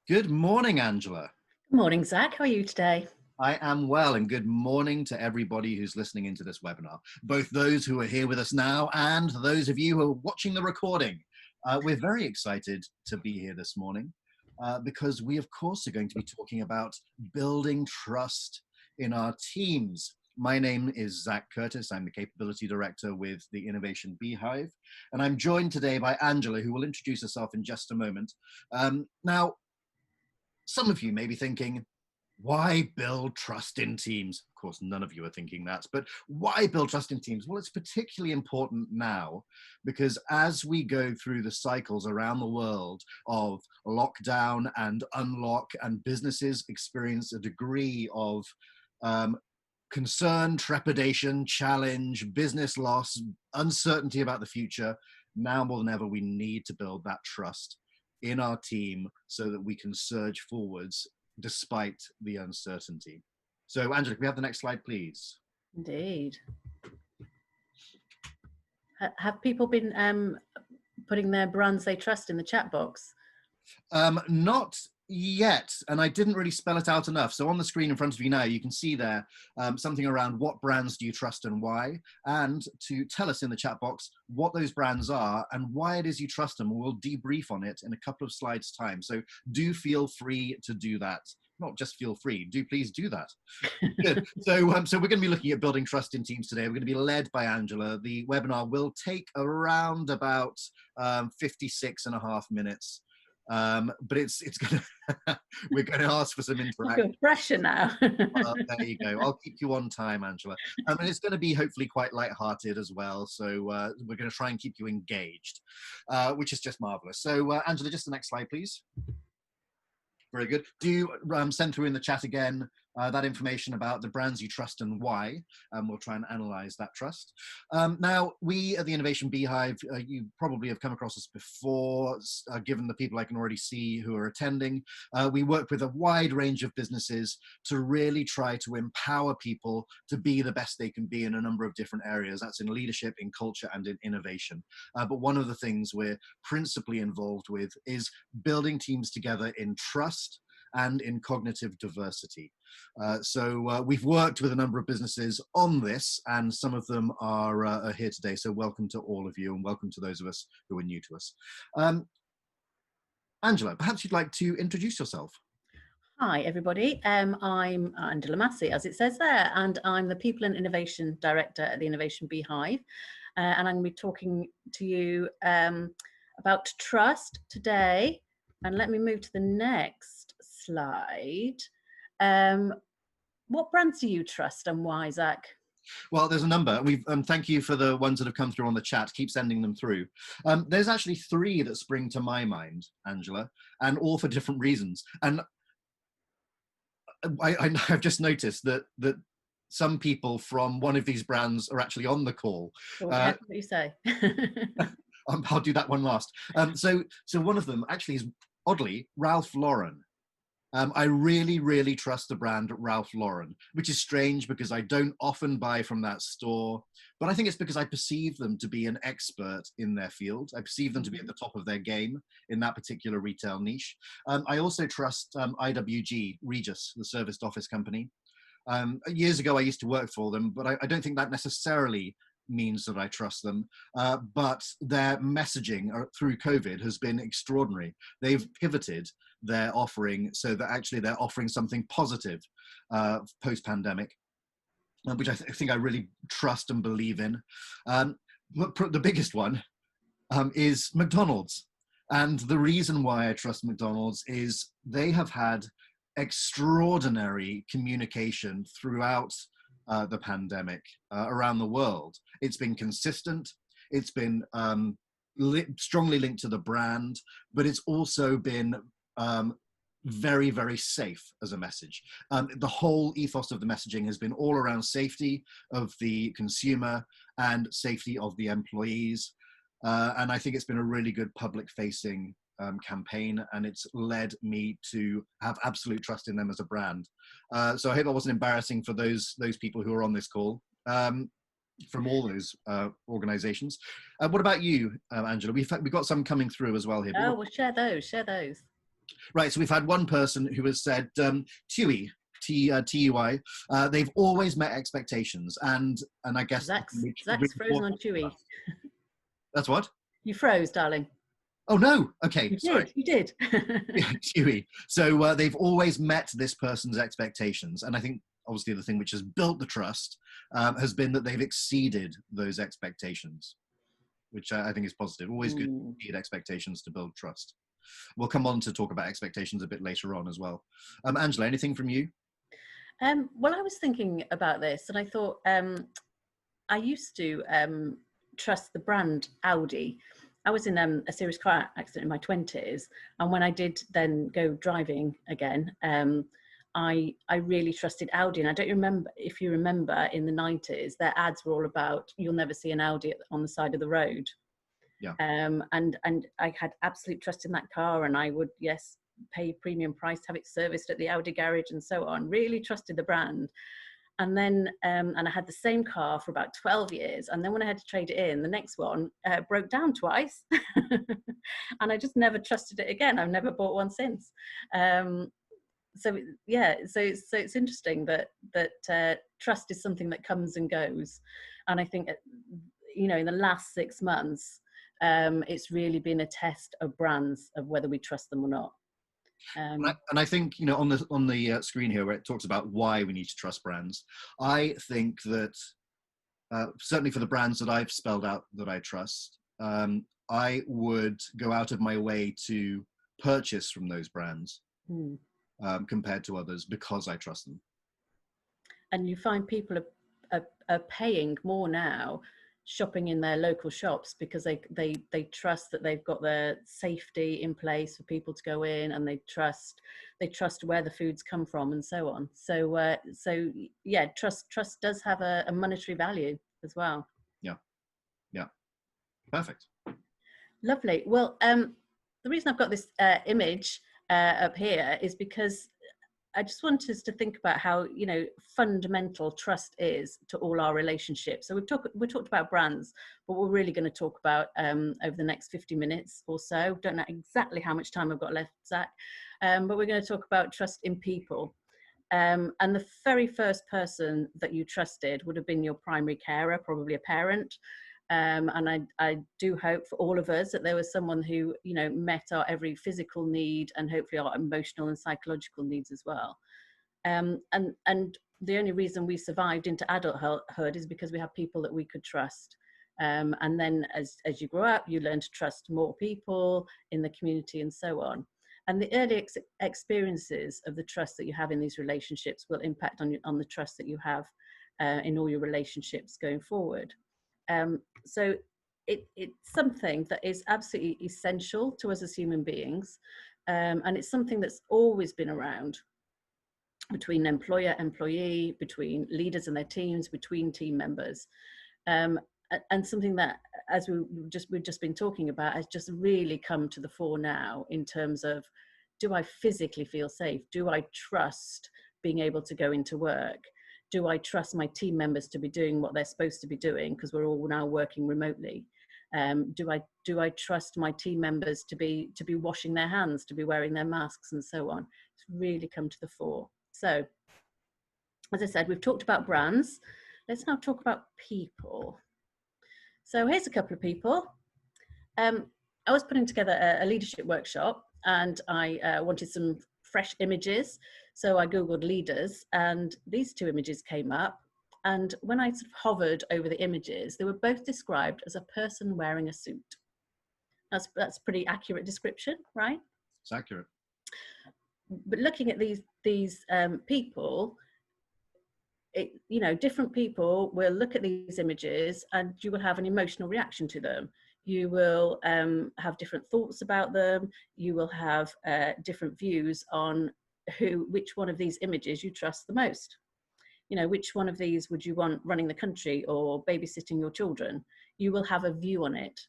Good morning, Angela. Good morning, Zach. How are you today? I am well, and good morning to everybody who's listening into this webinar, both those who are here with us now and those of you who are watching the recording. We're very excited to be here this morning because we, of course, are going to be talking about building trust in our teams. My name is Zach Curtis. I'm the Capability Director with the Innovation Beehive, and I'm joined today by Angela, who will introduce herself in just a moment. Now, some of you may be thinking, why build trust in teams? Of course, none of you are thinking that, but why build trust in teams? Well, it's particularly important now because as we go through the cycles around the world of lockdown and unlock, and businesses experience a degree of concern, trepidation, challenge, business loss, uncertainty about the future, now more than ever, we need to build that trust in our team so that we can surge forwards despite the uncertainty. So Angela, can we have the next slide, please? Indeed. Have people been putting their brands they trust in the chat box? Not yet, and I didn't really spell it out enough. So on the screen in front of you now, you can see there something around what brands do you trust and why, and to tell us in the chat box what those brands are and why it is you trust them. We'll debrief on it in a couple of slides time. So do feel free to do that. Not just feel free, do please do that. Good. So we're going to be looking at building trust in teams today. We're going to be led by Angela. The webinar will take around about 56 and a half minutes. But it's going to, we're going to ask for some interaction. I feel pressure now. There you go. I'll keep you on time, Angela. And it's going to be hopefully quite light-hearted as well. So we're going to try and keep you engaged, which is just marvelous. So Angela, just the next slide, please. Very good. Do send through in the chat again that information about the brands you trust and why, and we'll try and analyze that trust. Now, we at the Innovation Beehive, you probably have come across us before, given the people I can already see who are attending. We work with a wide range of businesses to really try to empower people to be the best they can be in a number of different areas. That's in leadership, in culture, and in innovation. But one of the things we're principally involved with is building teams together in trust and in cognitive diversity. So we've worked with a number of businesses on this, and some of them are here today. So welcome to all of you, and welcome to those of us who are new to us. Angela, perhaps you'd like to introduce yourself. Hi, everybody. I'm Angela Massey, as it says there, and I'm the People and Innovation Director at the Innovation Beehive. And I'm going to be talking to you about trust today. And let me move to the next slide. What brands do you trust and why, Zach? Well, there's a number. We've thank you for the ones that have come through on the chat. Keep sending them through. There's actually 3 that spring to my mind, Angela, and all for different reasons. And I've just noticed that some people from one of these brands are actually on the call. What do you say? I'll do that one last. So one of them actually is, oddly, Ralph Lauren. I really, really trust the brand Ralph Lauren, which is strange because I don't often buy from that store, but I think it's because I perceive them to be an expert in their field. I perceive them to be at the top of their game in that particular retail niche. I also trust IWG, Regis, the serviced office company. Years ago, I used to work for them, but I don't think that necessarily means that I trust them, but their messaging through COVID has been extraordinary. They've pivoted their offering so that actually they're offering something positive post-pandemic, which I think I really trust and believe in. But the biggest one is McDonald's. And the reason why I trust McDonald's is they have had extraordinary communication throughout the pandemic around the world. It's been consistent. It's been strongly linked to the brand, but it's also been very, very safe as a message. The whole ethos of the messaging has been all around safety of the consumer and safety of the employees. And I think it's been a really good public-facing campaign, and it's led me to have absolute trust in them as a brand. So I hope I wasn't embarrassing for those people who are on this call from all those organizations. What about you, Angela? We've got some coming through as well here. Oh, well, share those. Right, so we've had one person who has said TUI, TUI, they've always met expectations, and I guess Zach's frozen on TUI. That's what? You froze, darling. Oh no, okay, sorry. You did. TUI. So they've always met this person's expectations, and I think obviously the thing which has built the trust has been that they've exceeded those expectations, which I think is positive. Always good to exceed expectations to build trust. We'll come on to talk about expectations a bit later on as well. Angela, anything from you? Well, I was thinking about this, and I thought I used to trust the brand Audi. I was in a serious car accident in my 20s, and when I did then go driving again, I really trusted Audi. And I don't remember if you remember in the 90s, their ads were all about you'll never see an Audi on the side of the road. Yeah. And I had absolute trust in that car, and I would pay premium price to have it serviced at the Audi garage and so on. Really trusted the brand. And then and I had the same car for about 12 years, and then when I had to trade it in, the next one broke down twice and I just never trusted it again. I've never bought one since. So it's interesting that trust is something that comes and goes, and I think in the last 6 months it's really been a test of brands of whether we trust them or not. And I think on the screen here where it talks about why we need to trust brands, I think that certainly for the brands that I've spelled out that I trust, I would go out of my way to purchase from those brands compared to others because I trust them. And you find people are paying more now shopping in their local shops because they trust that they've got their safety in place for people to go in, and they trust where the foods come from and so on. So trust does have a monetary value as well. Yeah, perfect. Lovely. Well, the reason I've got this image up here is because I just want us to think about how fundamental trust is to all our relationships. So we talked about brands, but we're really going to talk about over the next 50 minutes or so. Don't know exactly how much time I've got left, Zach, but we're going to talk about trust in people. And the very first person that you trusted would have been your primary carer, probably a parent. And I do hope for all of us that there was someone who met our every physical need and hopefully our emotional and psychological needs as well. And the only reason we survived into adulthood is because we have people that we could trust. And then as you grow up, you learn to trust more people in the community and so on. And the early experiences of the trust that you have in these relationships will impact on the trust that you have in all your relationships going forward. So it's something that is absolutely essential to us as human beings. And it's something that's always been around between employer, employee, between leaders and their teams, between team members. And something that, as we've just been talking about, has just really come to the fore now in terms of, do I physically feel safe? Do I trust being able to go into work? Do I trust my team members to be doing what they're supposed to be doing because we're all now working remotely? Do I trust my team members to be washing their hands, to be wearing their masks and so on? It's really come to the fore. So, as I said, we've talked about brands. Let's now talk about people. So here's a couple of people. I was putting together a leadership workshop, and I wanted some fresh images. So I Googled leaders, and these two images came up. And when I sort of hovered over the images, they were both described as a person wearing a suit. That's a pretty accurate description, right? It's accurate. But looking at these people, different people will look at these images and you will have an emotional reaction to them. You will have different thoughts about them. You will have different views on which one of these images you trust the most. Which one of these would you want running the country or babysitting your children? You will have a view on it.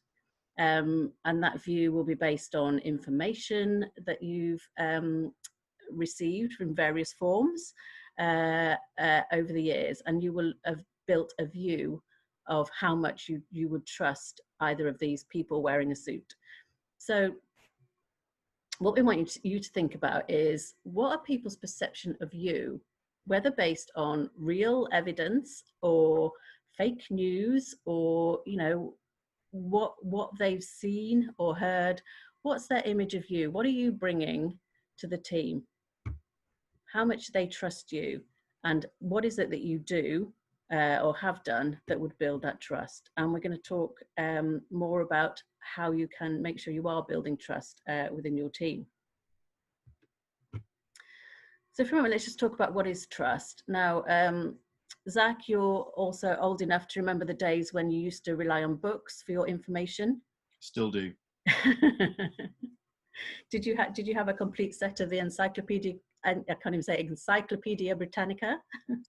And that view will be based on information that you've received from various forms over the years. And you will have built a view of how much you would trust either of these people wearing a suit. So what we want you to think about is, what are people's perception of you, whether based on real evidence or fake news, or what they've seen or heard. What's their image of you? What are you bringing to the team? How much do they trust you? And what is it that you do or have done that would build that trust? And we're going to talk more about how you can make sure you are building trust within your team. So for a moment, let's just talk about what is trust. Now, Zach, you're also old enough to remember the days when you used to rely on books for your information. Still do. Did you have a complete set of the encyclopedia? I can't even say Encyclopedia Britannica.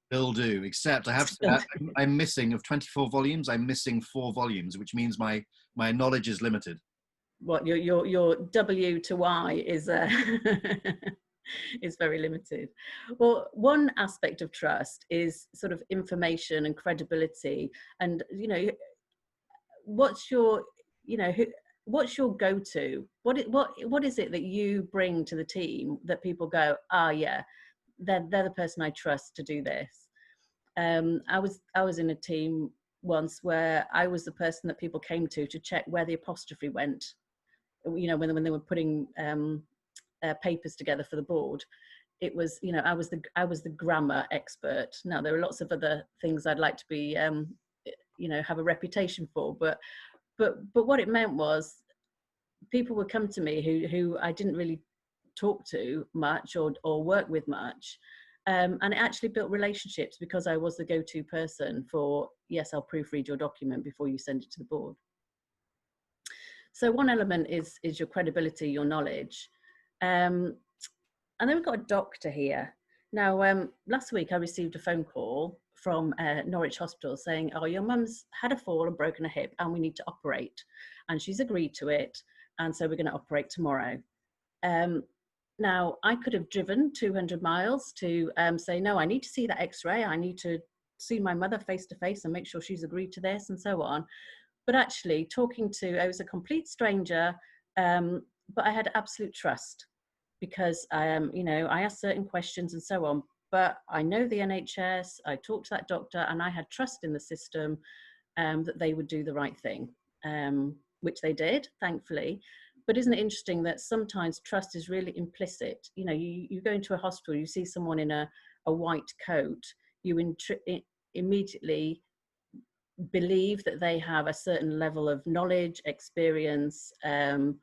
Still do, except I have to, I'm missing, of 24 volumes, I'm missing 4 volumes, which means my knowledge is limited. What your W to Y is is very limited. Well, one aspect of trust is sort of information and credibility, and what's your what's your go-to? What is it that you bring to the team that people go, yeah, they're the person I trust to do this? I was in a team once where I was the person that people came to check where the apostrophe went. When they were putting papers together for the board. It was, I was the grammar expert. Now there are lots of other things I'd like to be, have a reputation for, but what it meant was people would come to me who I didn't really talk to much or work with much. And it actually built relationships because I was the go-to person for, yes, I'll proofread your document before you send it to the board. So one element is your credibility, your knowledge. And then we've got a doctor here. Now, last week I received a phone call from Norwich Hospital saying, oh, your mum's had a fall and broken a hip and we need to operate. And she's agreed to it. And so we're going to operate tomorrow. Now, I could have driven 200 miles to say, no, I need to see that x-ray. I need to see my mother face to face and make sure she's agreed to this and so on. But actually I was a complete stranger, but I had absolute trust because, I asked certain questions and so on, but I know the NHS, I talked to that doctor and I had trust in the system that they would do the right thing, which they did, thankfully. But isn't it interesting that sometimes trust is really implicit? You go into a hospital, you see someone in a white coat, you immediately believe that they have a certain level of knowledge, experience, and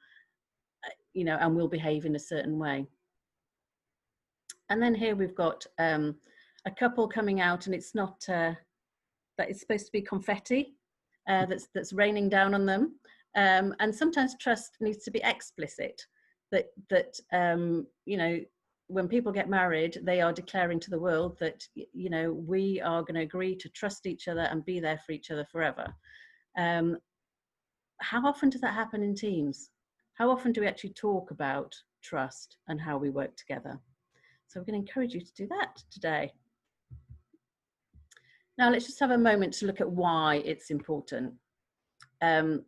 will behave in a certain way. And then here we've got a couple coming out, and it's not that it's supposed to be confetti that's raining down on them. And sometimes trust needs to be explicit. That when people get married, they are declaring to the world that, we are going to agree to trust each other and be there for each other forever. How often does that happen in teams? How often do we actually talk about trust and how we work together? So we're going to encourage you to do that today. Now let's just have a moment to look at why it's important. As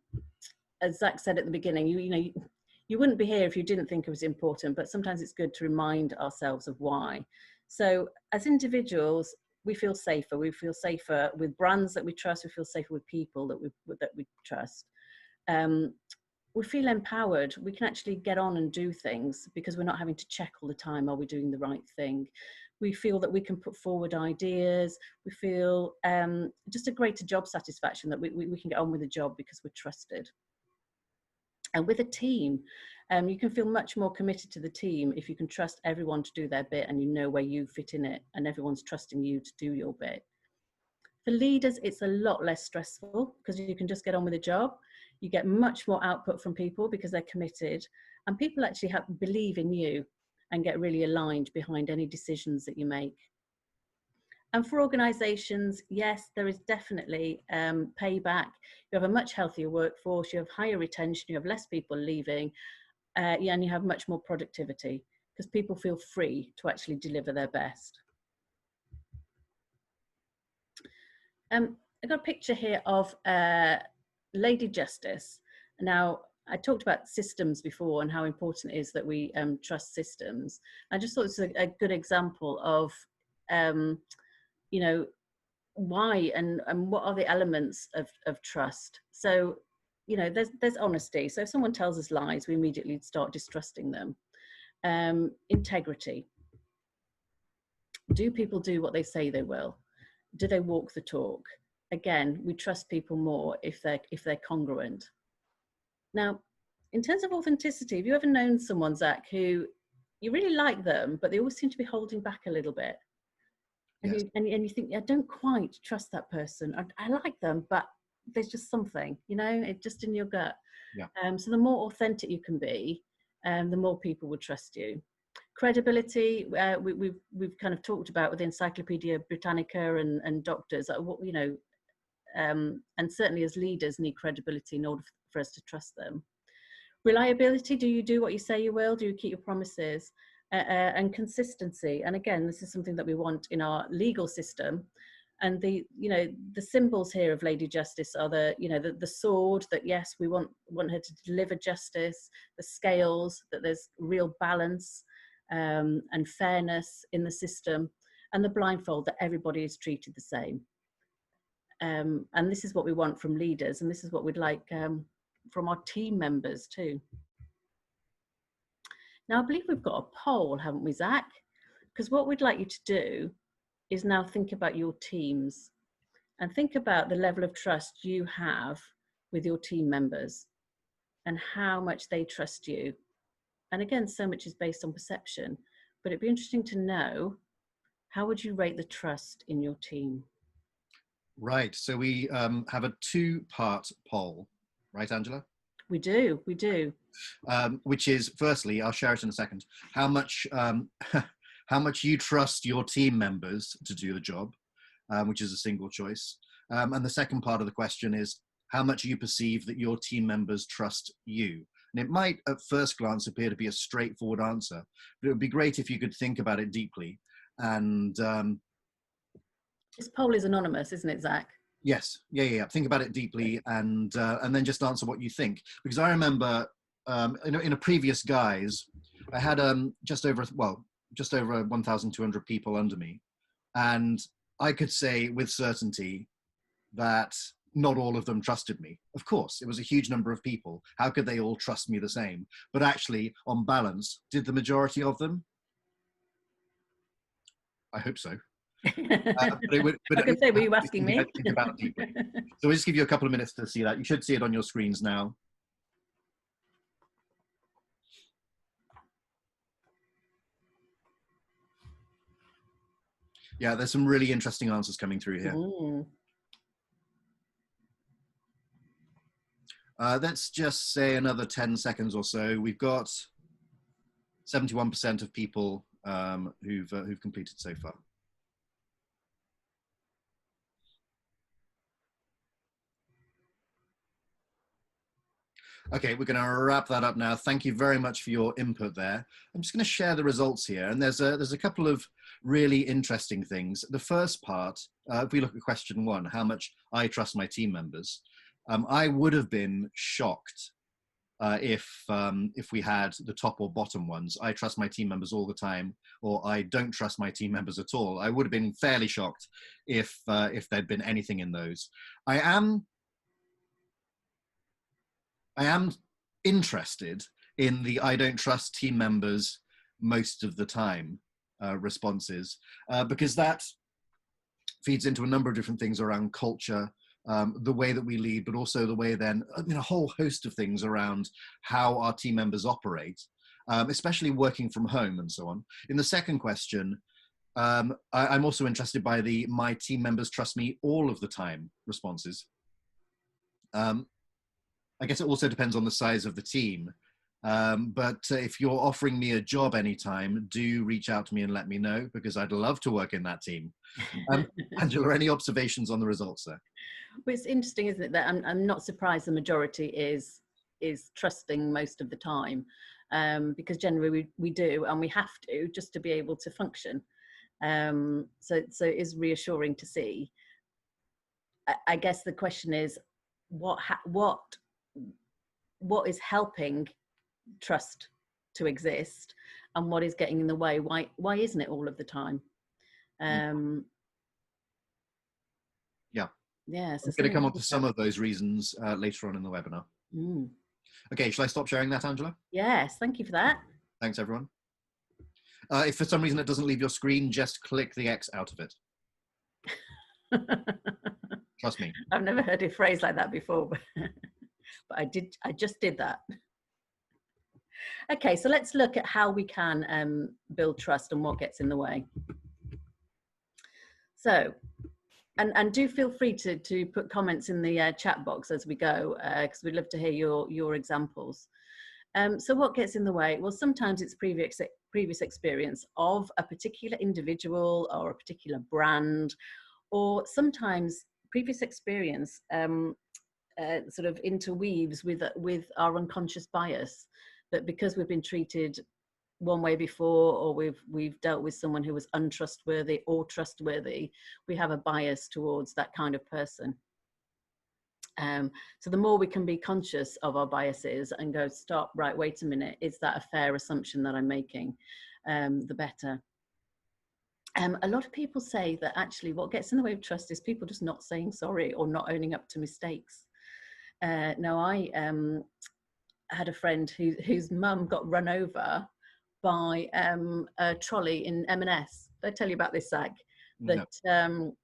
Zach said at the beginning, you wouldn't be here if you didn't think it was important, but sometimes it's good to remind ourselves of why. So as individuals, we feel safer. We feel safer with brands that we trust. We feel safer with people that we trust. We feel empowered. We can actually get on and do things because we're not having to check all the time, are we doing the right thing? We feel that we can put forward ideas. We feel just a greater job satisfaction that we can get on with the job because we're trusted. And with a team, you can feel much more committed to the team if you can trust everyone to do their bit and you know where you fit in it and everyone's trusting you to do your bit. For leaders, it's a lot less stressful because you can just get on with the job. You get much more output from people because they're committed, and people actually believe in you and get really aligned behind any decisions that you make. And for organisations, yes, there is definitely payback. You have a much healthier workforce, you have higher retention, you have less people leaving, and you have much more productivity because people feel free to actually deliver their best. I've got a picture here of Lady Justice. Now, I talked about systems before and how important it is that we trust systems. I just thought it's a good example of, you know, why and what are the elements of trust. So, you know, there's honesty. So if someone tells us lies, we immediately start distrusting them. Integrity. Do people do what they say they will? Do they walk the talk? Again, we trust people more if they're congruent. Now, in terms of authenticity, have you ever known someone, Zach, who you really like them, but they always seem to be holding back a little bit? And, Yes. you think, I don't quite trust that person. I like them, but there's just something, you know, it just in your gut. Yeah. So the more authentic you can be, the more people will trust you. Credibility, we've kind of talked about with Encyclopedia Britannica and doctors, you know, and certainly as leaders need credibility in order for us to trust them. Reliability, do you do what you say you will? Do you keep your promises? And consistency, and again, this is something that we want in our legal system. And the, you know, the symbols here of Lady Justice are the, you know, the sword, that yes, we want her to deliver justice, the scales, that there's real balance and fairness in the system, and the blindfold, that everybody is treated the same. And this is what we want from leaders, and this is what we'd like from our team members too. Now, I believe we've got a poll, haven't we, Zach? Because what we'd like you to do is now think about your teams and think about the level of trust you have with your team members and how much they trust you. And again, so much is based on perception, but it'd be interesting to know, how would you rate the trust in your team? Right. So we have a two-part poll, right, Angela? We do. Which is, firstly, I'll share it in a second, how much how much you trust your team members to do the job, which is a single choice. And the second part of the question is how much you perceive that your team members trust you. And it might at first glance appear to be a straightforward answer, but it would be great if you could think about it deeply. And this poll is anonymous, isn't it, Zach? yes, yeah. Think about it deeply, and then just answer what you think. Because I remember in a previous guise, I had just over 1,200 people under me, and I could say with certainty that not all of them trusted me. Of course, it was a huge number of people. How could they all trust me the same? But actually, on balance, did the majority of them? I hope so. I can say, were you asking me? Think about it deeply. So we'll just give you a couple of minutes to see that. You should see it on your screens now. Yeah, there's some really interesting answers coming through here. Let's just say another 10 seconds or so. We've got 71% of people who've completed so far. Okay, we're going to wrap that up now. Thank you very much for your input there. I'm just going to share the results here, and there's a couple of really interesting things. The first part, if we look at question 1, how much I trust my team members, I would have been shocked if we had the top or bottom ones. I trust my team members all the time, or I don't trust my team members at all. I would have been fairly shocked if there'd been anything in those. I am interested in the I don't trust team members most of the time responses, because that feeds into a number of different things around culture, the way that we lead, but also the way then, a whole host of things around how our team members operate, especially working from home and so on. In the second question, I'm also interested by the my team members trust me all of the time responses. I guess it also depends on the size of the team. But if you're offering me a job anytime, do reach out to me and let me know, because I'd love to work in that team. Angela, any observations on the results there? Well, it's interesting, isn't it, that I'm not surprised the majority is trusting most of the time, because generally we do, and we have to, just to be able to function. So it is reassuring to see. I guess the question is, what what is helping trust to exist and what is getting in the way. Why isn't it all of the time? Yeah. Yeah, so I'm going to come on to some of those reasons later on in the webinar. Okay, shall I stop sharing that, Angela? Yes, thank you for that. Thanks, everyone. If for some reason it doesn't leave your screen, just click the X out of it. Trust me. I've never heard a phrase like that before, but I just did that. Okay, so let's look at how we can build trust and what gets in the way. So, and do feel free to put comments in the chat box as we go, because we'd love to hear your examples. So what gets in the way? Well, sometimes it's previous experience of a particular individual or a particular brand, or sometimes previous experience sort of interweaves with our unconscious bias, that because we've been treated one way before, or we've dealt with someone who was untrustworthy or trustworthy, we have a bias towards that kind of person. So the more we can be conscious of our biases and go, stop, right, wait a minute, is that a fair assumption that I'm making, the better. A lot of people say that actually what gets in the way of trust is people just not saying sorry or not owning up to mistakes. Now, I had a friend whose mum got run over by a trolley in M&S. Did I tell you about this, Zach? That no.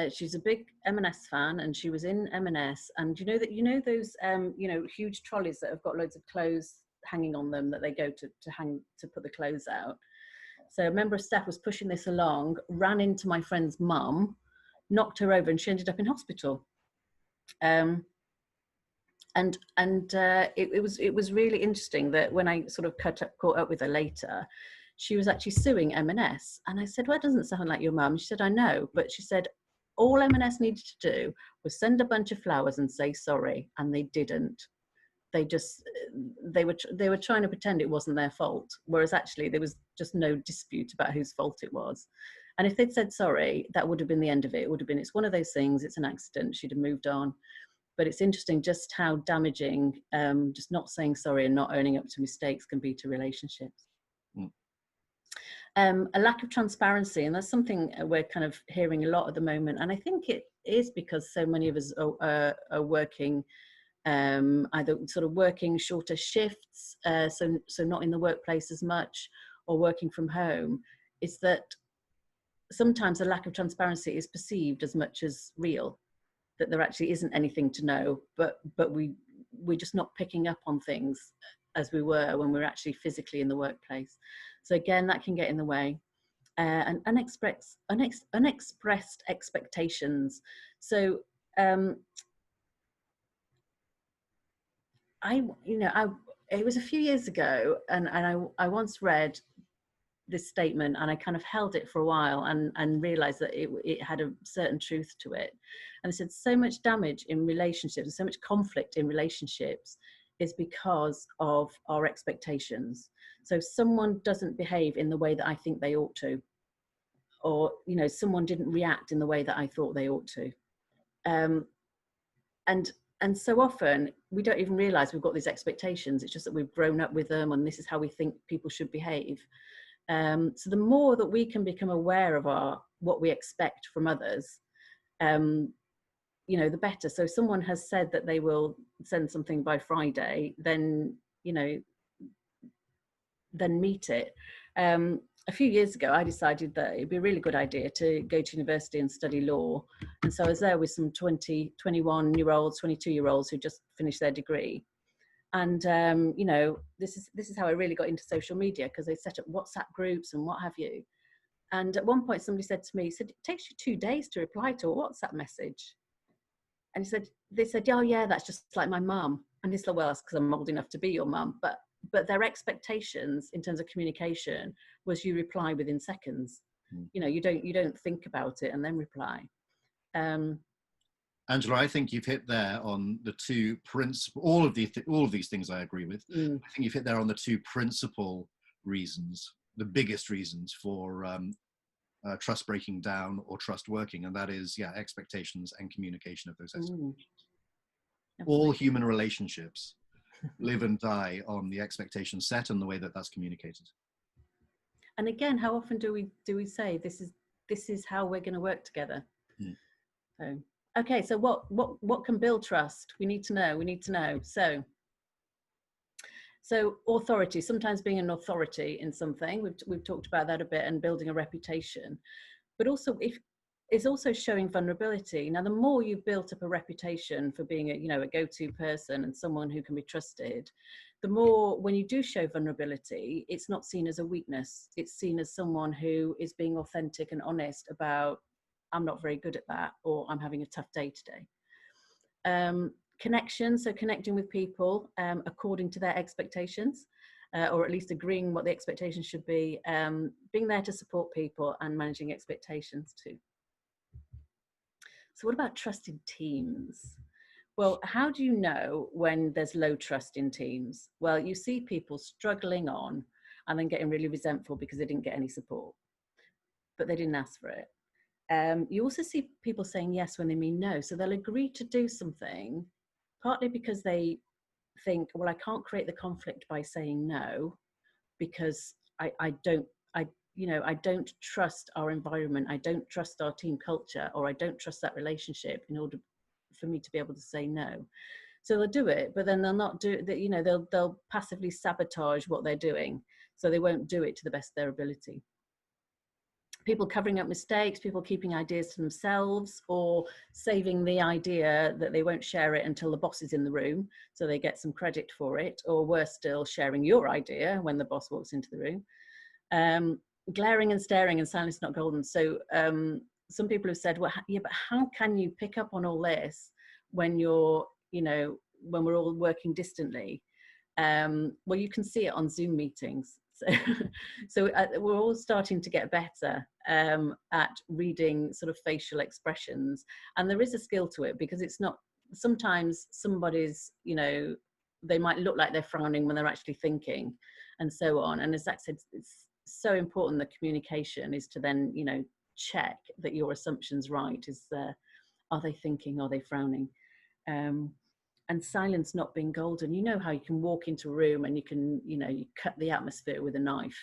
She's a big M&S fan, and she was in M&S, and you know those huge trolleys that have got loads of clothes hanging on them that they go to put the clothes out. So a member of staff was pushing this along, ran into my friend's mum, knocked her over, and she ended up in hospital. It was really interesting that when I sort of caught up with her later, she was actually suing M&S. And I said, well, it doesn't sound like your mum. She said, I know. But she said, all M&S needed to do was send a bunch of flowers and say sorry. And they didn't. They were trying to pretend it wasn't their fault. Whereas actually there was just no dispute about whose fault it was. And if they'd said sorry, that would have been the end of it. It would have been, it's one of those things, it's an accident. She'd have moved on. But it's interesting just how damaging just not saying sorry and not owning up to mistakes can be to relationships. A lack of transparency, and that's something we're kind of hearing a lot at the moment. And I think it is because so many of us are working either sort of working shorter shifts, so not in the workplace as much, or working from home, is that sometimes a lack of transparency is perceived as much as real. That there actually isn't anything to know, but we're just not picking up on things as we were when we were actually physically in the workplace. So again, that can get in the way. And unexpressed expectations. So it was a few years ago, and I once read this statement, and I kind of held it for a while and realized that it had a certain truth to it. And it said so much damage in relationships and so much conflict in relationships is because of our expectations. So if someone doesn't behave in the way that I think they ought to, or someone didn't react in the way that I thought they ought to, and so often we don't even realize we've got these expectations. It's just that we've grown up with them, and this is how we think people should behave. So the more that we can become aware of what we expect from others, the better. So if someone has said that they will send something by Friday, then meet it. A few years ago, I decided that it'd be a really good idea to go to university and study law. And so I was there with some 20, 21-year-olds, 22-year-olds who just finished their degree. And, this is how I really got into social media, because they set up WhatsApp groups and what have you. And at one point, somebody said to me, it takes you 2 days to reply to a WhatsApp message. And they said, oh yeah, that's just like my mum. And he said, well, that's because I'm old enough to be your mum. But their expectations in terms of communication was you reply within seconds. You don't think about it and then reply. Angela, I think you've hit there on the two all of these things I agree with. I think you've hit there on the two principal reasons, the biggest reasons for trust breaking down or trust working, and that is expectations and communication of those expectations. All human relationships live and die on the expectations set and the way that that's communicated. And again, how often do we say this is how we're going to work together? So, okay, so what can build trust? We need to know. So authority, sometimes being an authority in something, we've talked about that a bit, and building a reputation, but also it's also showing vulnerability. Now, the more you've built up a reputation for being a go-to person and someone who can be trusted, the more, when you do show vulnerability, it's not seen as a weakness. It's seen as someone who is being authentic and honest about, I'm not very good at that, or I'm having a tough day today. Connection, so connecting with people according to their expectations, or at least agreeing what the expectations should be, being there to support people and managing expectations too. So what about trust in teams? Well, how do you know when there's low trust in teams? Well, you see people struggling on and then getting really resentful because they didn't get any support, but they didn't ask for it. You also see people saying yes when they mean no. So they'll agree to do something, partly because they think, well, I can't create the conflict by saying no, because I don't trust our environment. I don't trust our team culture, or I don't trust that relationship in order for me to be able to say no. So they'll do it, but then they'll not do it. They'll passively sabotage what they're doing. So they won't do it to the best of their ability. People covering up mistakes, people keeping ideas to themselves, or saving the idea that they won't share it until the boss is in the room, so they get some credit for it, or worse still, sharing your idea when the boss walks into the room. Glaring and staring, and silence not golden. So some people have said, well, yeah, but how can you pick up on all this when when we're all working distantly? Well, you can see it on Zoom meetings. So we're all starting to get better at reading sort of facial expressions, and there is a skill to it, because it's not, sometimes somebody's, they might look like they're frowning when they're actually thinking, and so on. And as Zach said, it's so important that communication is to then, check that your assumption's right. Are they thinking? Are they frowning? And silence not being golden. You know how you can walk into a room and you can, you cut the atmosphere with a knife.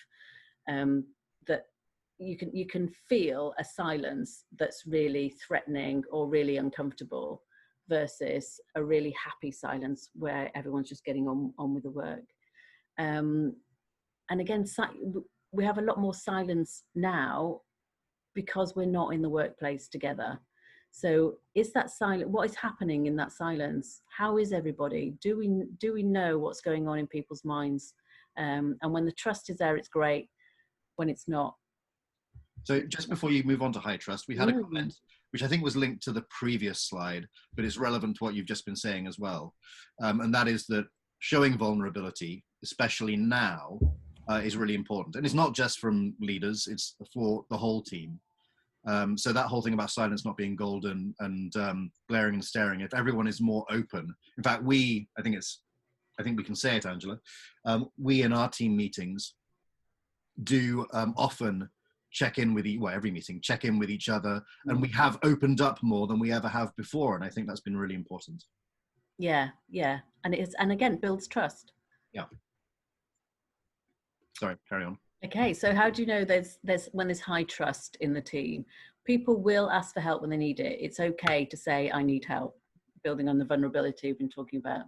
That you can feel a silence that's really threatening or really uncomfortable, versus a really happy silence where everyone's just getting on with the work. And again, we have a lot more silence now because we're not in the workplace together. So is that silent? What is happening in that silence? How is everybody? Do we know what's going on in people's minds? And when the trust is there, it's great. When it's not. So just before you move on to high trust, we had a comment, which I think was linked to the previous slide, but it's relevant to what you've just been saying as well. And that is that showing vulnerability, especially now, is really important. And it's not just from leaders, it's for the whole team. So that whole thing about silence not being golden and glaring and staring, if everyone is more open. In fact, I think we can say it, Angela, we in our team meetings do often check in with every meeting, check in with each other, and we have opened up more than we ever have before. And I think that's been really important. Yeah. And again, builds trust. Yeah. Sorry, carry on. Okay, so how do you know there's when there's high trust in the team? People will ask for help when they need it. It's okay to say, I need help, building on the vulnerability we've been talking about.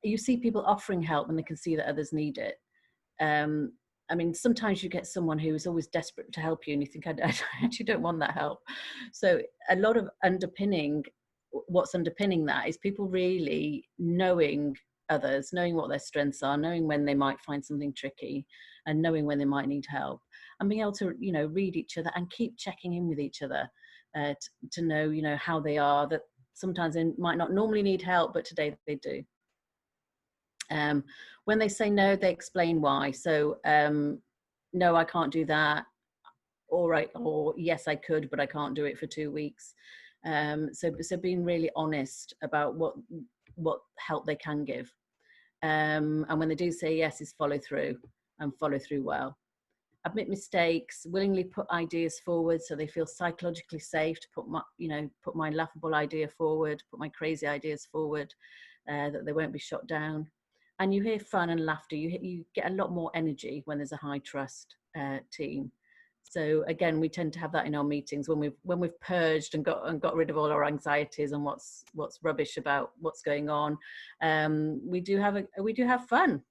You see people offering help when they can see that others need it. I mean, sometimes you get someone who is always desperate to help you and you think, I actually don't want that help. So a lot of what's underpinning that is people really knowing others, knowing what their strengths are, knowing when they might find something tricky, and knowing when they might need help, and being able to, read each other and keep checking in with each other to know, how they are, that sometimes they might not normally need help, but today they do. When they say no, they explain why. So no, I can't do that. All right, or yes, I could, but I can't do it for 2 weeks. So being really honest about what help they can give. And when they do say yes, is follow through, and follow through well. Admit mistakes, willingly put ideas forward so they feel psychologically safe to put my laughable idea forward, put my crazy ideas forward. that they won't be shot down. And you hear fun and laughter. You get a lot more energy when there's a high trust team. So again, we tend to have that in our meetings when we've purged and got rid of all our anxieties and what's rubbish about what's going on. We do have fun.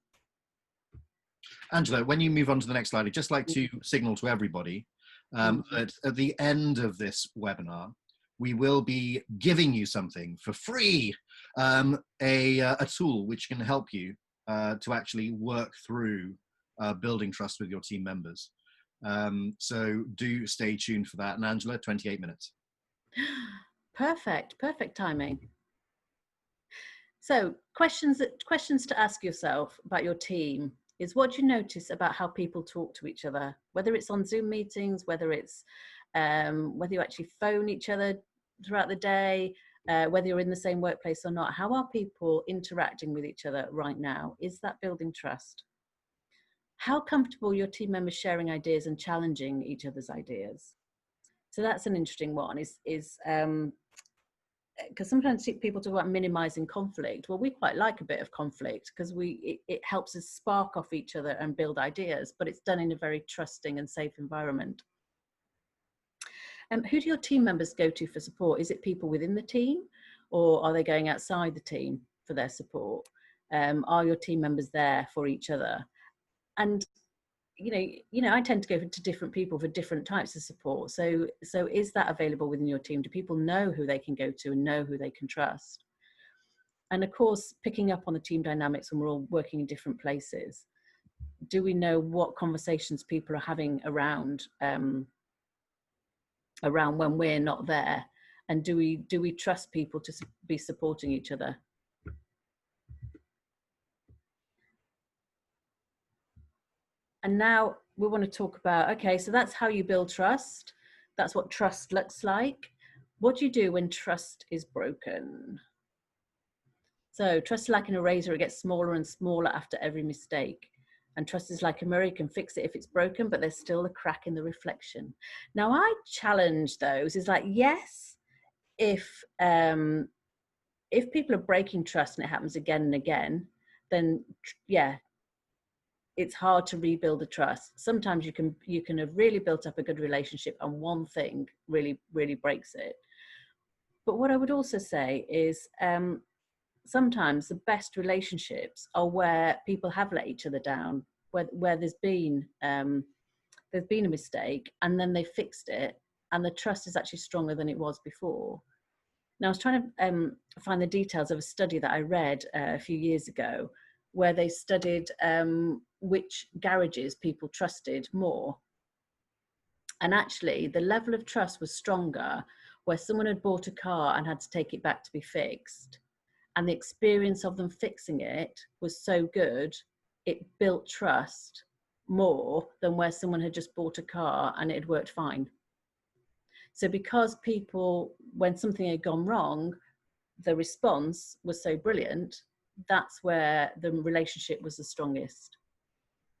Angela, when you move on to the next slide, I'd just like to signal to everybody that at the end of this webinar, we will be giving you something for free, a tool which can help you to actually work through building trust with your team members. So do stay tuned for that. And Angela, 28 minutes. Perfect timing. So questions to ask yourself about your team is, what do you notice about how people talk to each other, whether it's on Zoom meetings, whether it's whether you actually phone each other throughout the day, whether you're in the same workplace or not. How are people interacting with each other right now? Is that building trust? How comfortable are your team members sharing ideas and challenging each other's ideas? So that's an interesting one, is because sometimes people talk about minimizing conflict. Well, we quite like a bit of conflict because it helps us spark off each other and build ideas, but it's done in a very trusting and safe environment. Who do your team members go to for support? Is it people within the team, or are they going outside the team for their support? Are your team members there for each other? And I tend to go to different people for different types of support. So is that available within your team? Do people know who they can go to and know who they can trust? And of course, picking up on the team dynamics when we're all working in different places. Do we know what conversations people are having around when we're not there? And do we trust people to be supporting each other? And now we want to talk about, okay, so that's how you build trust. That's what trust looks like. What do you do when trust is broken? So trust is like an eraser. It gets smaller and smaller after every mistake. And trust is like a mirror. You can fix it if it's broken, but there's still a crack in the reflection. Now, I challenge those. Is like, yes, if people are breaking trust and it happens again and again, then yeah, it's hard to rebuild the trust. Sometimes you can have really built up a good relationship and one thing really, really breaks it. But what I would also say is sometimes the best relationships are where people have let each other down, where there's been a mistake and then they fixed it and the trust is actually stronger than it was before. Now, I was trying to find the details of a study that I read a few years ago, where they studied which garages people trusted more. And actually, the level of trust was stronger where someone had bought a car and had to take it back to be fixed. And the experience of them fixing it was so good, it built trust more than where someone had just bought a car and it had worked fine. So because people, when something had gone wrong, the response was so brilliant, that's where the relationship was the strongest.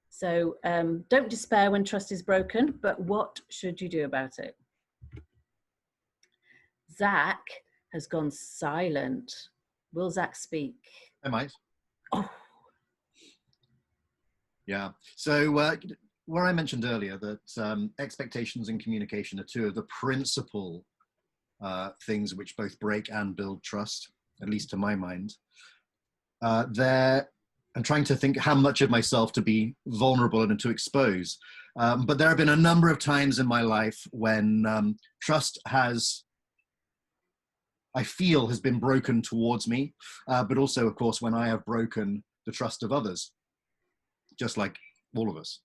So don't despair when trust is broken, but what should you do about it? Zach has gone silent. Will Zach speak? I might. Oh. Yeah. So where I mentioned earlier that expectations and communication are two of the principal things which both break and build trust, at least to my mind. I'm trying to think how much of myself to be vulnerable and to expose. But there have been a number of times in my life when trust I feel has been broken towards me, but also, of course, when I have broken the trust of others, just like all of us.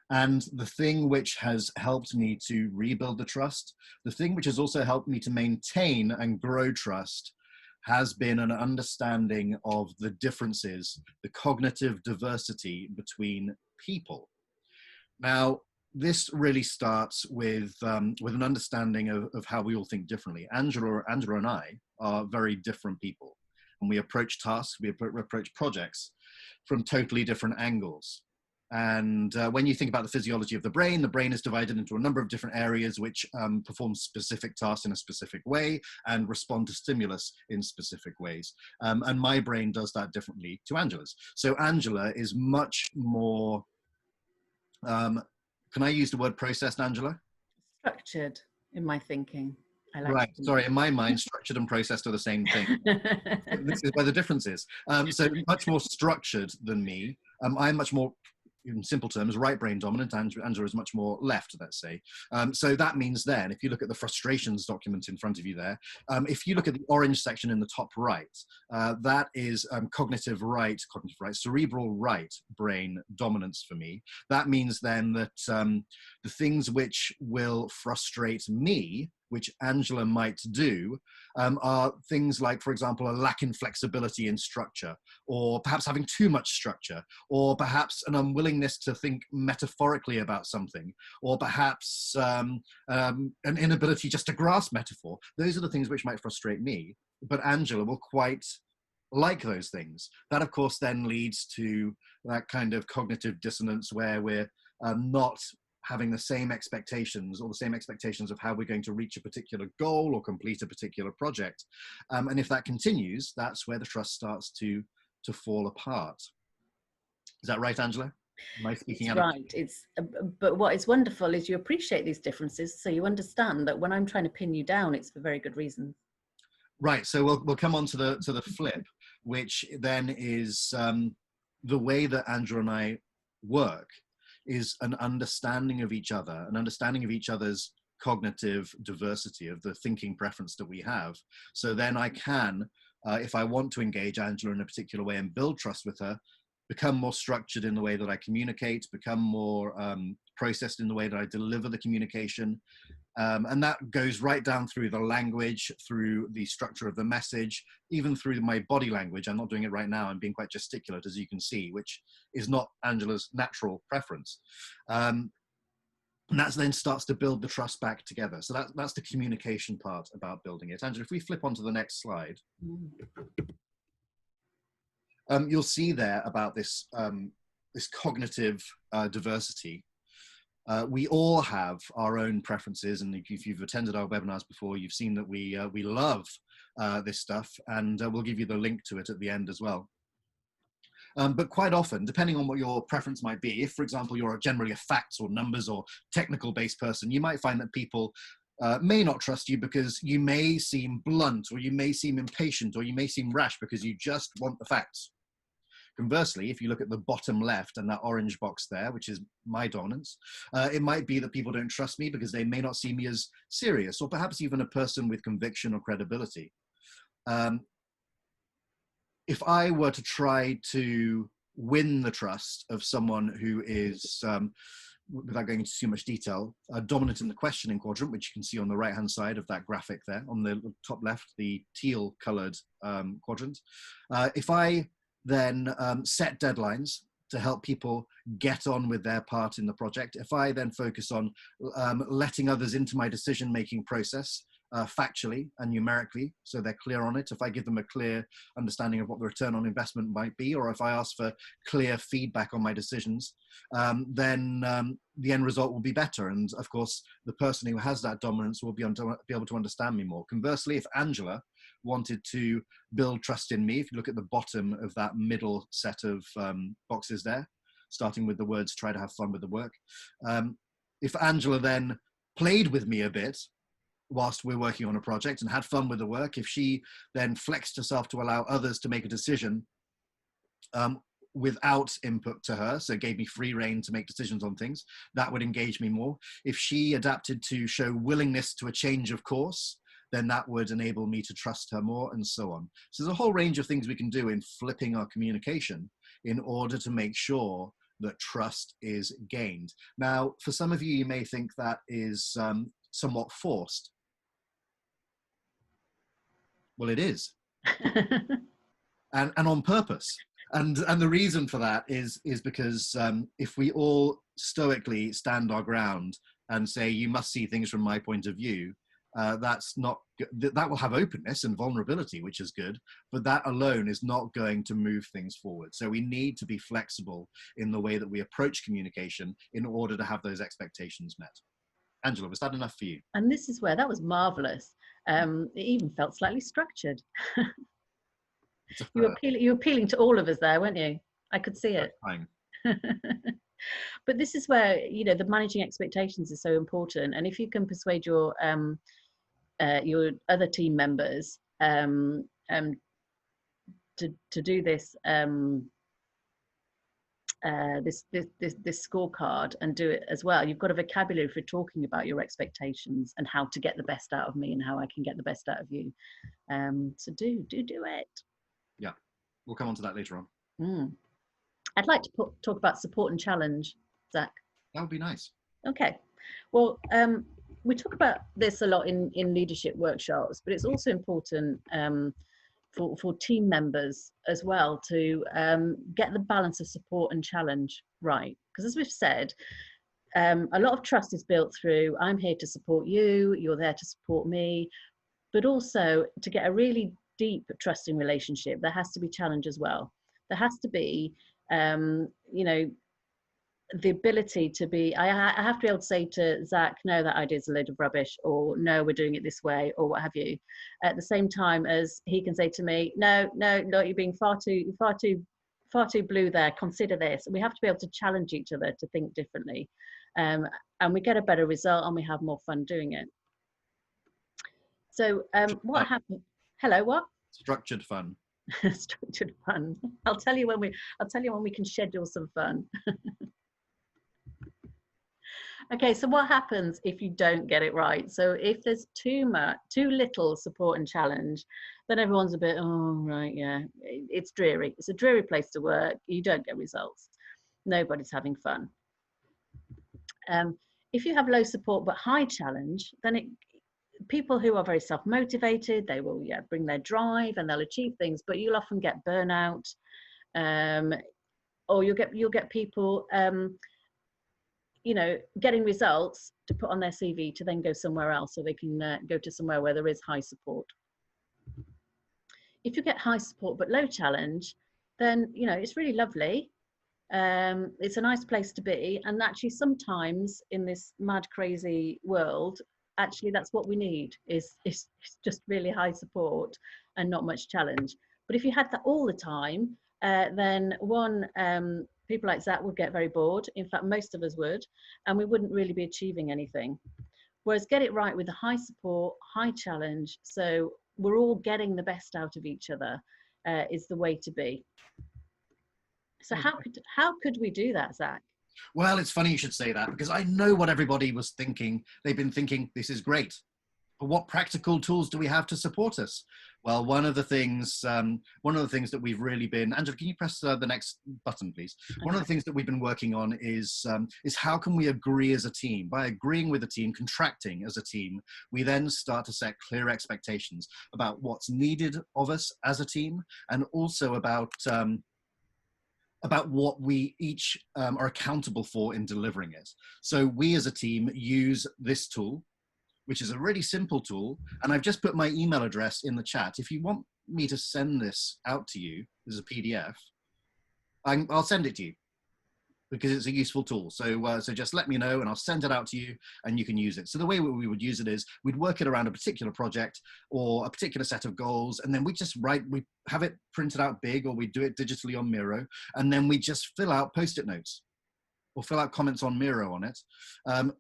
And the thing which has helped me to rebuild the trust, the thing which has also helped me to maintain and grow trust, has been an understanding of the differences, the cognitive diversity between people. Now, this really starts with an understanding of how we all think differently. Angela and I are very different people, and we approach tasks, we approach projects from totally different angles. And when you think about the physiology of the brain is divided into a number of different areas which perform specific tasks in a specific way and respond to stimulus in specific ways. And my brain does that differently to Angela's. So Angela is much more, can I use the word processed, Angela? Structured in my thinking. I like Right. Sorry, in my mind, structured and processed are the same thing. This is where the difference is. So much more structured than me. I'm much more, in simple terms, right brain dominant. Angela is much more left, let's say. So that means then, if you look at the frustrations document in front of you there, if you look at the orange section in the top right, that is cognitive right, cerebral right brain dominance for me. That means then that the things which will frustrate me, which Angela might do, are things like, for example, a lack in flexibility in structure, or perhaps having too much structure, or perhaps an unwillingness to think metaphorically about something, or perhaps an inability just to grasp metaphor. Those are the things which might frustrate me, but Angela will quite like those things. That, of course, then leads to that kind of cognitive dissonance where we're not having the same expectations, or the same expectations of how we're going to reach a particular goal or complete a particular project. And if that continues, that's where the trust starts to fall apart. Is that right, Angela? Am I speaking out? Right. But what is wonderful is you appreciate these differences, so you understand that when I'm trying to pin you down, it's for very good reasons. Right. So we'll come on to the flip, which then is the way that Angela and I work is an understanding of each other, an understanding of each other's cognitive diversity, of the thinking preference that we have. So then I can, if I want to engage Angela in a particular way and build trust with her, become more structured in the way that I communicate, become more processed in the way that I deliver the communication. And that goes right down through the language, through the structure of the message, even through my body language. I'm not doing it right now. I'm being quite gesticulate, as you can see, which is not Angela's natural preference. And that then starts to build the trust back together. So that's the communication part about building it. Angela, if we flip onto the next slide, you'll see there about this, this cognitive diversity. We all have our own preferences, and if you've attended our webinars before, you've seen that we love this stuff, and we'll give you the link to it at the end as well. But quite often, depending on what your preference might be, if, for example, you're generally a facts or numbers or technical-based person, you might find that people may not trust you because you may seem blunt, or you may seem impatient, or you may seem rash because you just want the facts. Conversely, if you look at the bottom left and that orange box there, which is my dominance, it might be that people don't trust me because they may not see me as serious, or perhaps even a person with conviction or credibility. If I were to try to win the trust of someone who is, without going into too much detail, dominant in the questioning quadrant, which you can see on the right-hand side of that graphic there, on the top left, the teal-colored quadrant. If I then set deadlines to help people get on with their part in the project, if I then focus on letting others into my decision-making process factually and numerically, so they're clear on it, if I give them a clear understanding of what the return on investment might be, or if I ask for clear feedback on my decisions, then the end result will be better. And of course, the person who has that dominance will be able to understand me more. Conversely, if Angela wanted to build trust in me, if you look at the bottom of that middle set of boxes there, starting with the words, try to have fun with the work. If Angela then played with me a bit whilst we're working on a project and had fun with the work, if she then flexed herself to allow others to make a decision without input to her, so gave me free rein to make decisions on things, that would engage me more. If she adapted to show willingness to a change of course, then that would enable me to trust her more, and so on. So there's a whole range of things we can do in flipping our communication in order to make sure that trust is gained. Now, for some of you, you may think that is somewhat forced. Well, it is. and on purpose. And the reason for that is because if we all stoically stand our ground and say, you must see things from my point of view, that's not, that will have openness and vulnerability, which is good, but that alone is not going to move things forward. So we need to be flexible in the way that we approach communication in order to have those expectations met. Angela, was that enough for you? And this is where that was marvelous. It even felt slightly structured. You were appealing to all of us there, weren't you? I could see it. But this is where, you know, the managing expectations is so important. And if you can persuade your other team members to do this this scorecard and do it as well, you've got a vocabulary for talking about your expectations and how to get the best out of me and how I can get the best out of you. So do it. Yeah, we'll come on to that later on. I'd like to talk about support and challenge, Zach. That would be nice. Okay. Well, we talk about this a lot in leadership workshops, but it's also important for team members as well to get the balance of support and challenge right. Because as we've said, a lot of trust is built through, I'm here to support you, you're there to support me, but also to get a really deep trusting relationship, there has to be challenge as well. There has to be, you know, the ability to be, I have to be able to say to Zach, no, that idea is a load of rubbish, or no, we're doing it this way, or what have you, at the same time as he can say to me, no, you're being far too blue there, consider this. And we have to be able to challenge each other to think differently, and we get a better result and we have more fun doing it. So what happened? Hello, what? Structured fun. Structured fun. I'll tell you when we can schedule some fun. Okay, so what happens if you don't get it right? So if there's too little support and challenge, then everyone's a bit, oh, right, yeah, it's dreary. It's a dreary place to work. You don't get results. Nobody's having fun. If you have low support but high challenge, then people who are very self-motivated, they will bring their drive and they'll achieve things, but you'll often get burnout, or you'll get people you know, getting results to put on their CV to then go somewhere else, so they can go to somewhere where there is high support. If you get high support but low challenge, then, you know, it's really lovely. It's a nice place to be. And actually sometimes in this mad, crazy world, actually that's what we need is just really high support and not much challenge. But if you had that all the time, then people like Zach would get very bored. In fact, most of us would, and we wouldn't really be achieving anything. Whereas get it right with the high support, high challenge, so we're all getting the best out of each other, is the way to be. So how could we do that, Zach? Well, it's funny you should say that, because I know what everybody was thinking. They've been thinking, this is great, but what practical tools do we have to support us? Well, one of the things that we've really been, Angela, can you press the next button, please? Okay. One of the things that we've been working on is how can we agree as a team? By agreeing with a team, contracting as a team, we then start to set clear expectations about what's needed of us as a team, and also about what we each are accountable for in delivering it. So we as a team use this tool, which is a really simple tool. And I've just put my email address in the chat. If you want me to send this out to you as a PDF, I'll send it to you, because it's a useful tool. So just let me know and I'll send it out to you and you can use it. So the way we would use it is we'd work it around a particular project or a particular set of goals, and then we have it printed out big, or we do it digitally on Miro, and then we just fill out Post-it notes or fill out comments on Miro on it,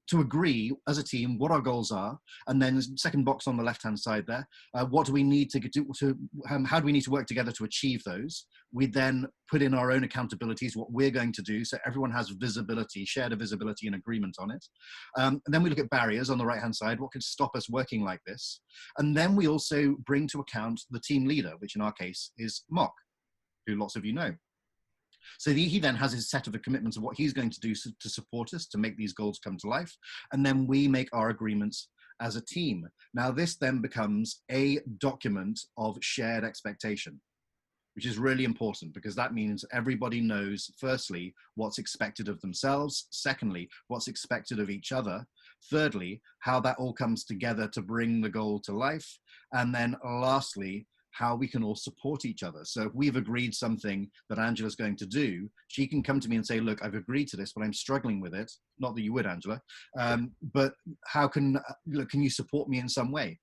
to agree as a team what our goals are. And then the second box on the left-hand side there, what do we need to do, how do we need to work together to achieve those? We then put in our own accountabilities, what we're going to do, so everyone has visibility, shared visibility and agreement on it. And then we look at barriers on the right-hand side, what could stop us working like this? And then we also bring to account the team leader, which in our case is Mock, who lots of you know. So he then has his set of commitments of what he's going to do to support us, to make these goals come to life. And then we make our agreements as a team. Now, this then becomes a document of shared expectation, which is really important, because that means everybody knows, firstly, what's expected of themselves, secondly, what's expected of each other, Thirdly, how that all comes together to bring the goal to life. And then lastly, how we can all support each other. So if we've agreed something that Angela's going to do, she can come to me and say, look, I've agreed to this, but I'm struggling with it. Not that you would, Angela, but how can you support me in some way?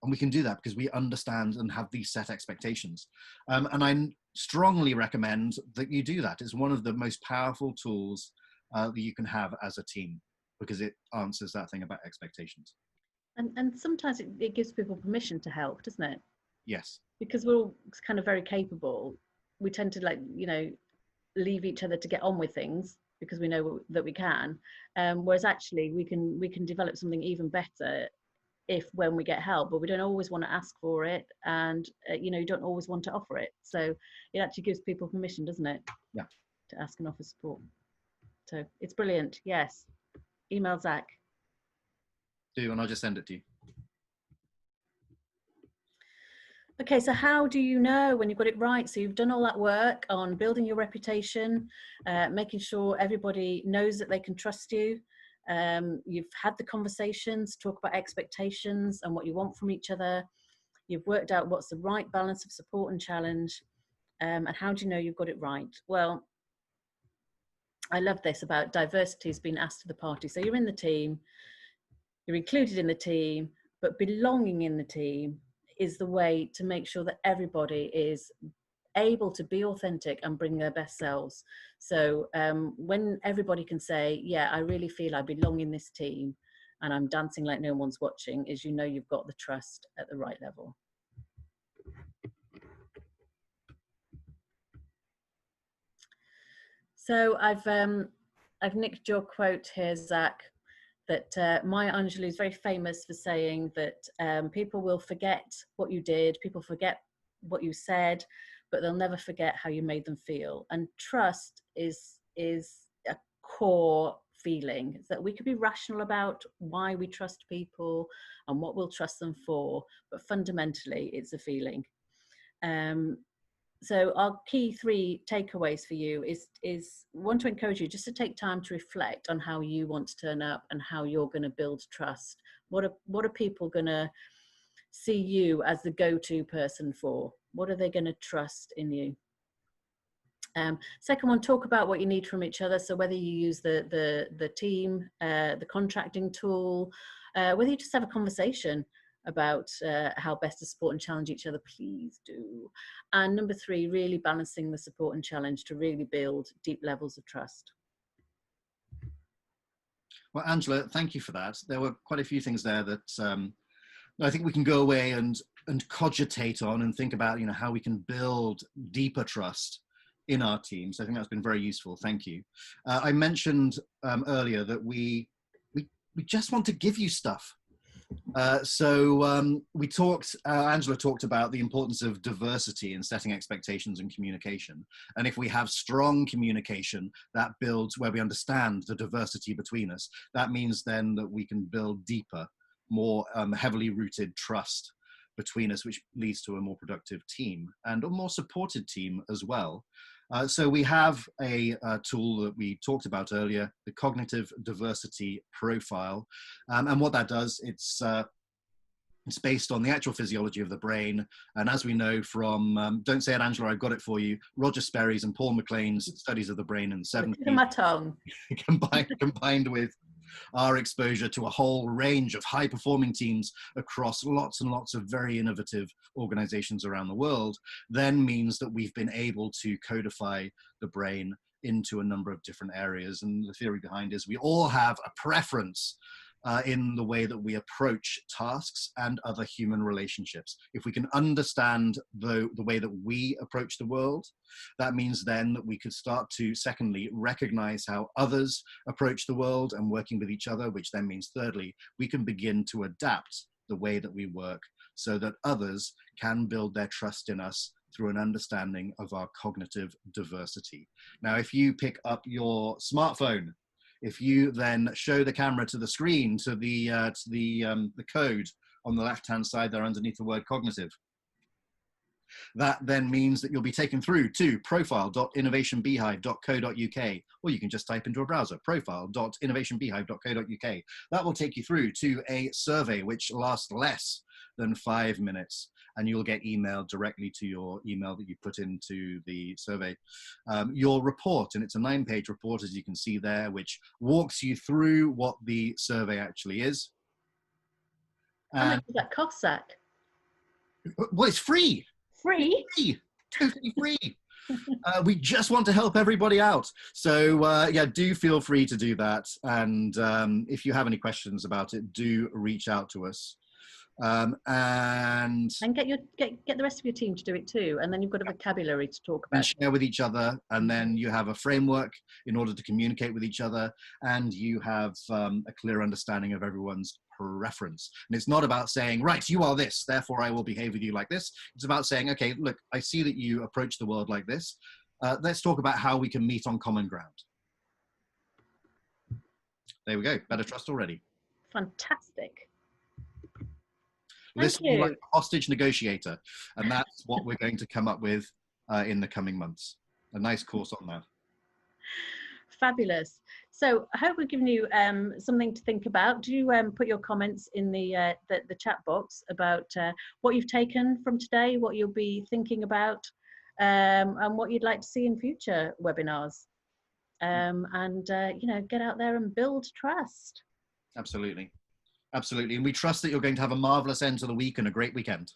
And we can do that because we understand and have these set expectations. And I strongly recommend that you do that. It's one of the most powerful tools that you can have as a team, because it answers that thing about expectations. And sometimes it gives people permission to help, doesn't it? Yes. Because we're all kind of very capable. We tend to leave each other to get on with things because we know that we can. Whereas actually we can develop something even better when we get help, but we don't always want to ask for it, and you don't always want to offer it. So it actually gives people permission, doesn't it? Yeah. To ask and offer support. So it's brilliant. Yes. Email Zach. Do, and I'll just send it to you. Okay, so how do you know when you've got it right? So you've done all that work on building your reputation, making sure everybody knows that they can trust you. You've had the conversations, talk about expectations and what you want from each other. You've worked out what's the right balance of support and challenge. And how do you know you've got it right? Well, I love this about diversity has been asked to the party. So you're in the team, you're included in the team, but belonging in the team is the way to make sure that everybody is able to be authentic and bring their best selves. So when everybody can say, yeah, I really feel I belong in this team and I'm dancing like no one's watching, is you've got the trust at the right level. So I've nicked your quote here, Zach, that Maya Angelou is very famous for saying that people will forget what you did, people forget what you said, but they'll never forget how you made them feel. And trust is a core feeling that we could be rational about why we trust people and what we'll trust them for, but fundamentally it's a feeling. So our key 3 takeaways for you is want to encourage you just to take time to reflect on how you want to turn up and how you're going to build trust. What are people going to see you as the go-to person for? What are they going to trust in you? Second one, talk about what you need from each other. So whether you use the team, the contracting tool, whether you just have a conversation about how best to support and challenge each other, please do. And number 3, really balancing the support and challenge to really build deep levels of trust. Well, Angela, thank you for that. There were quite a few things there that I think we can go away and cogitate on and think about, how we can build deeper trust in our teams. I think that's been very useful. Thank you. I mentioned earlier that we just want to give you stuff. We talked, Angela talked about the importance of diversity in setting expectations and communication. And if we have strong communication that builds where we understand the diversity between us, that means then that we can build deeper, more heavily rooted trust between us, which leads to a more productive team and a more supported team as well. So we have a tool that we talked about earlier, the Cognitive Diversity Profile. And what that does, it's based on the actual physiology of the brain. And as we know from, don't say it, Angela, I've got it for you, Roger Sperry's and Paul MacLean's studies of the brain in the 70s, my tongue. combined with our exposure to a whole range of high-performing teams across lots and lots of very innovative organizations around the world, then means that we've been able to codify the brain into a number of different areas. And the theory behind is we all have a preference in the way that we approach tasks and other human relationships. If we can understand the way that we approach the world, that means then that we could start to, secondly, recognize how others approach the world and working with each other, which then means, thirdly, we can begin to adapt the way that we work so that others can build their trust in us through an understanding of our cognitive diversity. Now, if you pick up your smartphone, if you then show the camera to the screen, to the code on the left-hand side there underneath the word cognitive, That then means that you'll be taken through to profile.innovationbeehive.co.uk, or you can just type into a browser, profile.innovationbeehive.co.uk. That will take you through to a survey which lasts less than 5 minutes, and you'll get emailed directly to your email that you put into the survey. Your report, and it's a 9-page report, as you can see there, which walks you through what the survey actually is. How much does that cost, Zach? Well, it's free. Free? Free. Totally free. We just want to help everybody out. So yeah, do feel free to do that. And if you have any questions about it, do reach out to us. And get the rest of your team to do it too, and then you've got a vocabulary to talk about and share with each other, and then you have a framework in order to communicate with each other, and you have a clear understanding of everyone's preference. And it's not about saying, right, you are this, therefore I will behave with you like this. It's about saying, okay, look, I see that you approach the world like this. Let's talk about how we can meet on common ground. There we go. Better trust already. Fantastic. Listen like a hostage negotiator, and that's what we're going to come up with in the coming months. A nice course on that. Fabulous. So I hope we've given you something to think about. Do put your comments in the chat box about what you've taken from today, what you'll be thinking about, and what you'd like to see in future webinars. And you know, get out there and build trust. Absolutely. Absolutely. And we trust that you're going to have a marvelous end to the week and a great weekend.